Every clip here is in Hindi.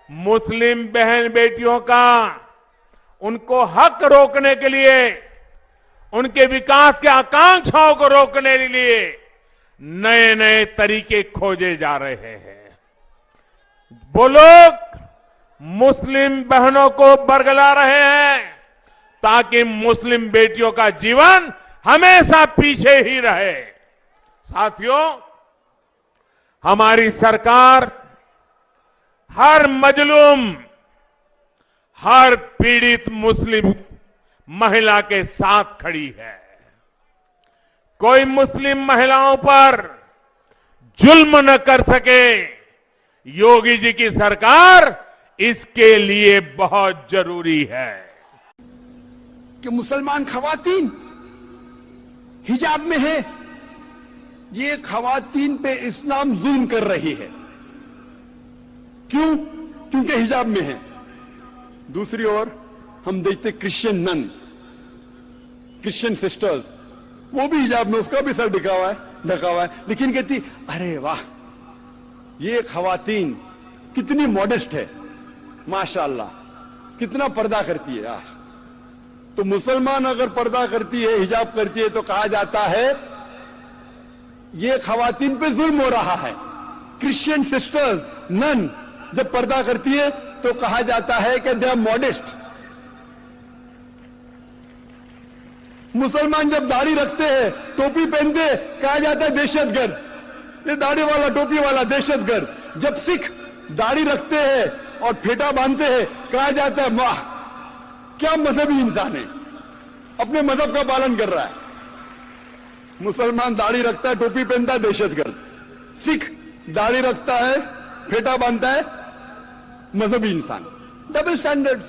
मुस्लिम बहन बेटियों का उनको हक रोकने के लिए, उनके विकास के आकांक्षाओं को रोकने के लिए नए नए तरीके खोजे जा रहे हैं। वो लोग मुस्लिम बहनों को बरगला रहे हैं ताकि मुस्लिम बेटियों का जीवन हमेशा पीछे ही रहे। साथियों, हमारी सरकार हर मजलूम, हर पीड़ित मुस्लिम महिला के साथ खड़ी है। कोई मुस्लिम महिलाओं पर जुल्म न कर सके, योगी जी की सरकार इसके लिए बहुत जरूरी है कि मुसलमान खवातीन हिजाब में है, ये खवातीन पे इस्लाम जुल्म कर रही है। क्यों? क्योंकि हिजाब में है। दूसरी ओर हम देखते क्रिश्चियन नन, क्रिश्चियन सिस्टर्स, वो भी हिजाब में, उसका भी सर ढका हुआ है, लेकिन कहती अरे वाह, ये खवातीन कितनी मॉडेस्ट है, माशाअल्लाह, कितना पर्दा करती है यार। तो मुसलमान अगर पर्दा करती है, हिजाब करती है, तो कहा जाता है ये खवातीन पे जुल्म हो रहा है। क्रिश्चियन सिस्टर्स, नन जब पर्दा करती है तो कहा जाता है कि दे आर मॉडेस्ट। मुसलमान जब दाढ़ी रखते हैं, टोपी पहनते हैं, कहा जाता है दहशतगर्द, ये दाढ़ी वाला टोपी वाला दहशतगर्द। जब सिख दाढ़ी रखते हैं और फेटा बांधते हैं, कहा जाता है वाह क्या मजहबी इंसान है, अपने मजहब का पालन कर रहा है। मुसलमान दाढ़ी रखता है, टोपी पहनता है, दहशतगर्द। सिख दाढ़ी रखता है, फेटा बांधता है, मजहबी इंसान। डबल स्टैंडर्ड्स,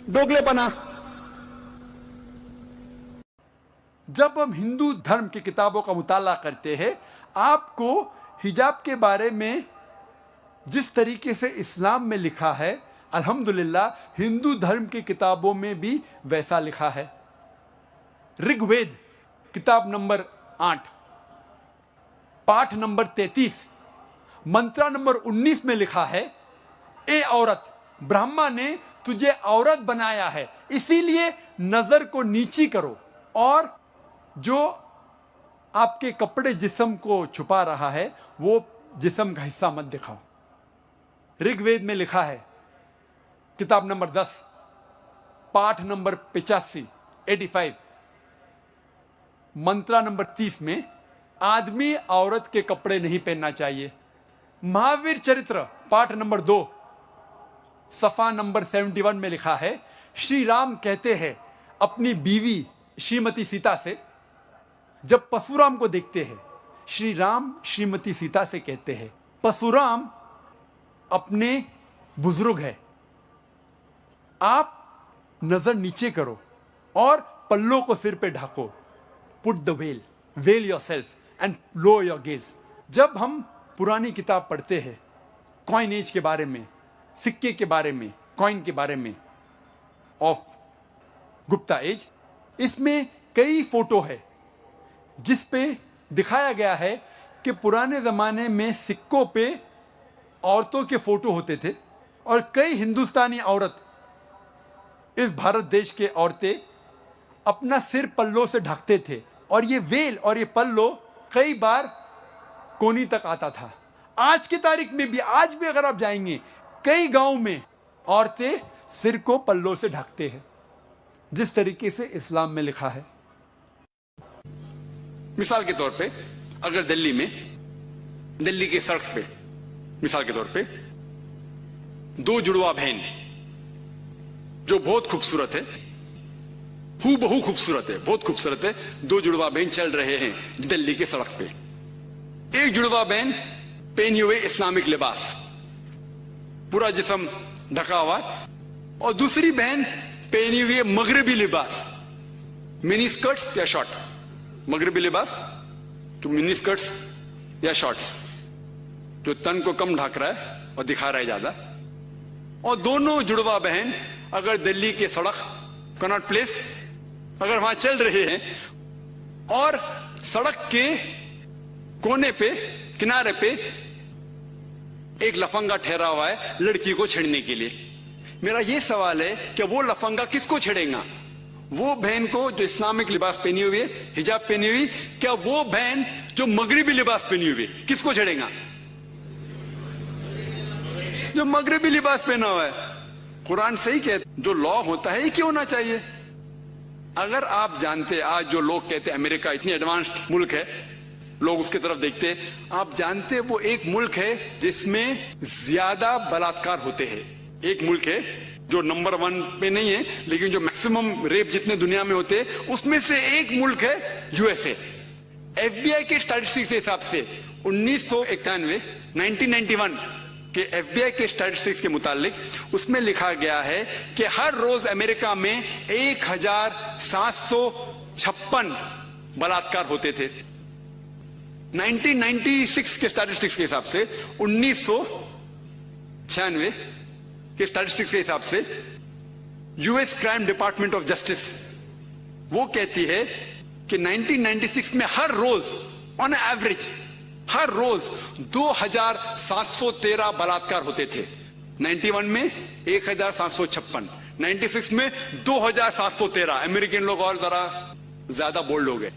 दोगलेपना। जब हम हिंदू धर्म की किताबों का मुताला करते हैं, आपको हिजाब के बारे में जिस तरीके से इस्लाम में लिखा है, अल्हम्दुलिल्लाह हिंदू धर्म की किताबों में भी वैसा लिखा है। ऋग्वेद किताब नंबर 8, पाठ नंबर 33, मंत्रा नंबर 19 में लिखा है, ए औरत, ब्रह्मा ने तुझे औरत बनाया है, इसीलिए नजर को नीची करो और जो आपके कपड़े जिस्म को छुपा रहा है वो जिस्म का हिस्सा मत दिखाओ। ऋग्वेद में लिखा है, किताब नंबर 10, पाठ नंबर 85, 85, मंत्रा नंबर 30 में आदमी औरत के कपड़े नहीं पहनना चाहिए। महावीर चरित्र पाठ नंबर 2, सफा नंबर 71 में लिखा है, श्री राम कहते हैं अपनी बीवी श्रीमती सीता से, जब परशुराम को देखते हैं, श्री राम श्रीमती सीता से कहते हैं, परशुराम अपने बुजुर्ग है, आप नजर नीचे करो और पल्लों को सिर पे ढाको। Put the veil, veil yourself and low your gaze. जब हम पुरानी किताब पढ़ते हैं, कॉइन एज के बारे में, सिक्के के बारे में, कॉइन के बारे में ऑफ गुप्ता एज, इसमें कई फोटो है जिस पे दिखाया गया है कि पुराने जमाने में सिक्कों पे औरतों के फोटो होते थे और कई हिंदुस्तानी औरत, इस भारत देश के औरतें अपना सिर पल्लों से ढकते थे और ये वेल और ये पल्लो कई बार कोनी तक आता था। आज की तारीख में भी, आज भी अगर आप जाएंगे, कई गांव में औरतें सिर को पल्लों से ढकते हैं जिस तरीके से इस्लाम में लिखा है। मिसाल के तौर पे अगर दिल्ली में, दिल्ली के सड़क पे मिसाल के तौर पे दो जुड़वा बहन जो बहुत खूबसूरत है, हूबहू खूबसूरत है, बहुत खूबसूरत है, दो जुड़वा बहन चल रहे हैं दिल्ली के सड़क पे। एक जुड़वा बहन पहने हुए इस्लामिक लिबास, पूरा जिस्म ढका हुआ, और दूसरी बहन पहनी हुई मगरबी लिबास, मिनी स्कर्ट्स या शॉर्ट, मगरबी लिबास तो मिनी स्कर्ट्स या शॉर्ट्स जो तन को कम ढक रहा है और दिखा रहा है ज्यादा। और दोनों जुड़वा बहन अगर दिल्ली के सड़क, कनॉट प्लेस, अगर वहां चल रहे हैं और सड़क के कोने पे, किनारे पे एक लफंगा ठहरा हुआ है लड़की को छेड़ने के लिए। मेरा यह सवाल है कि वो लफंगा किसको छेड़ेगा? वो बहन को जो इस्लामिक लिबास पहनी हुई है, हिजाब पहनी हुई, क्या वो बहन जो मगरिबी लिबास पहनी हुई है किसको छेड़ेगा? जो मगरिबी लिबास पहना हुआ है। कुरान सही कहता, जो लॉ होता है ये क्यों होना चाहिए? अगर आप जानते, आज जो लोग कहते अमेरिका इतनी एडवांस्ड मुल्क है, लोग उसकी तरफ देखते, आप जानते वो एक मुल्क है जिसमें ज्यादा बलात्कार होते हैं। एक मुल्क है जो नंबर 1 पे नहीं है, लेकिन जो मैक्सिमम रेप जितने दुनिया में होते हैं उसमें से एक मुल्क है यूएसए। एफबीआई के स्टैटिस्टिक्स के हिसाब से 1991 के एफबीआई के स्टैटिस्टिक्स के मुताबिक उसमें लिखा गया है कि हर रोज अमेरिका में 1756 बलात्कार होते थे। 1996 के स्टैटिस्टिक्स के हिसाब से, 1996 के स्टैटिस्टिक्स के हिसाब से US crime department of justice वो कहती है कि 1996 में हर रोज ऑन एवरेज हर रोज 2713 बलात्कार होते थे। 91 में 1756, 96 में 2713। अमेरिकन लोग और जरा ज्यादा बोल्ड हो गए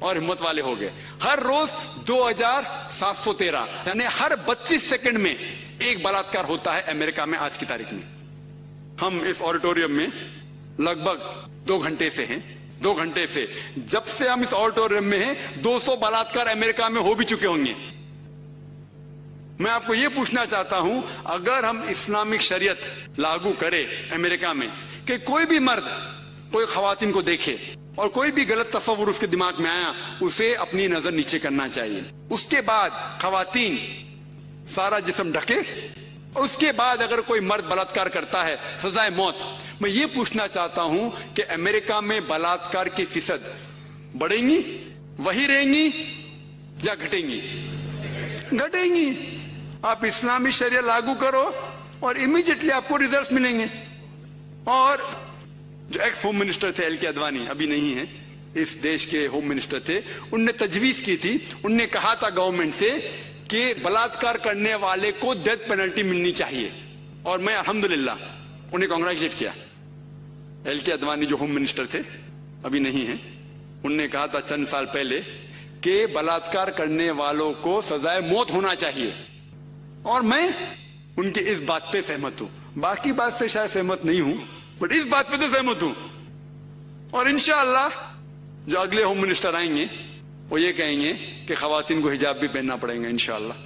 और हिम्मत वाले हो गए। हर रोज 2713, यानी हर 32 सेकंड में एक बलात्कार होता है अमेरिका में आज की तारीख में। हम इस ऑडिटोरियम में लगभग 2 घंटे से हैं। 2 घंटे से, जब से हम इस ऑडिटोरियम में हैं, 200 बलात्कार अमेरिका में हो भी चुके होंगे। मैं आपको यह पूछना चाहता हूं, अगर हम इस्लामिक शरीयत लागू करें अमेरिका में कि कोई भी मर्द कोई खवातीन को देखे और कोई भी गलत तस्वुर उसके दिमाग में आया, उसे अपनी नजर नीचे करना चाहिए। उसके बाद खवातीन सारा जिस्म ढके, और उसके बाद अगर कोई मर्द बलात्कार करता है सजाए मौत। मैं ये पूछना चाहता हूं कि अमेरिका में बलात्कार की फीसद बढ़ेंगी, वही रहेंगी या घटेंगी? घटेंगी। आप इस्लामी शरिया लागू करो और इमीडिएटली आपको रिजल्ट्स मिलेंगे। और जो एक्स होम मिनिस्टर थे एल के अडवाणी, अभी नहीं है, इस देश के होम मिनिस्टर थे, उनने तजवीज की थी, उनने कहा था गवर्नमेंट से कि बलात्कार करने वाले को डेथ पेनल्टी मिलनी चाहिए। और मैं अल्हम्दुलिल्लाह उन्हें कांग्रेचुलेट किया। एल के अडवाणी जो होम मिनिस्टर थे, अभी नहीं है, उनने कहा था चंद साल पहले कि बलात्कार करने वालों को सजाए मौत होना चाहिए। और मैं उनकी इस बात पे सहमत हूं। बाकी बात से शायद सहमत नहीं हूं, बट इस बात पे तो सहमत हूं। और इंशाअल्लाह जो अगले होम मिनिस्टर आएंगे वो ये कहेंगे कि खवातीन को हिजाब भी पहनना पड़ेगा इंशाअल्लाह।